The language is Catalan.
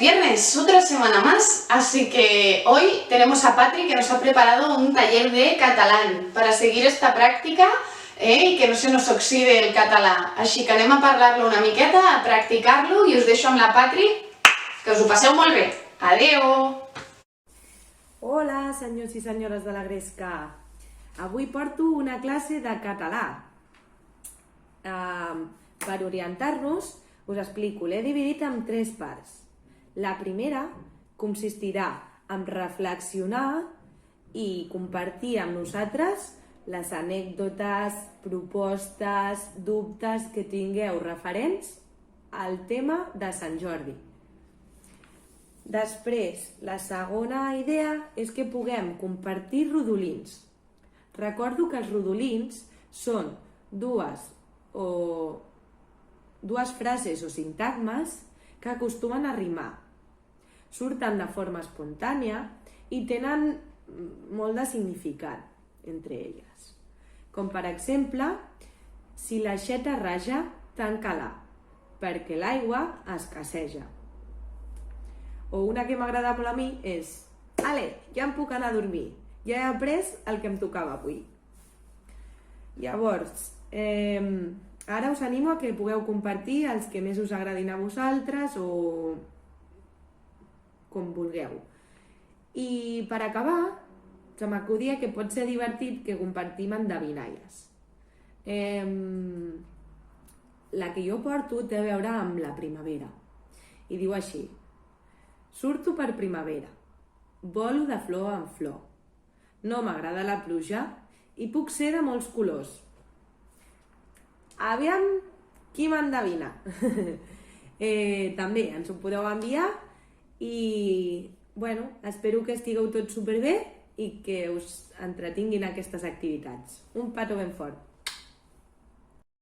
viernes, otra semana más, así que hoy tenemos a Patri que nos ha preparado un taller de catalán para seguir esta práctica y que no se nos oxide el català. Així que anem a parlar-lo una miqueta, a practicar-lo i us deixo amb la Patri, que us ho passeu molt bé. Adeu! Hola, senyors i senyores de la Gresca. Avui porto una classe de català. Per orientar-nos, us explico, l'he dividit en 3 parts. La primera consistirà en reflexionar i compartir amb nosaltres les anècdotes, propostes, dubtes que tingueu referents al tema de Sant Jordi. Després, la segona idea és que puguem compartir rodolins. Recordo que els rodolins són dues frases o sintagmes que acostumen a rimar. Surten de forma espontània i tenen molt de significat entre elles. Com per exemple, si l'aixeta raja, tanca-la, perquè l'aigua escasseja. O una que m'agrada molt a mi és «Ale, ja em puc anar a dormir, ja he après el que em tocava avui». Llavors, ara us animo a que pugueu compartir els que més us agradin a vosaltres o com vulgueu. I per acabar, se m'acudia que pot ser divertit que compartim endevinalles. La que jo porto té a veure amb la primavera. I diu així: surto per primavera, volo de flor en flor, no m'agrada la pluja i puc ser de molts colors. Aviam qui m'endevina. També ens ho podeu enviar i espero que estigueu tots superbé i que us entretinguin aquestes activitats. Un petó ben fort.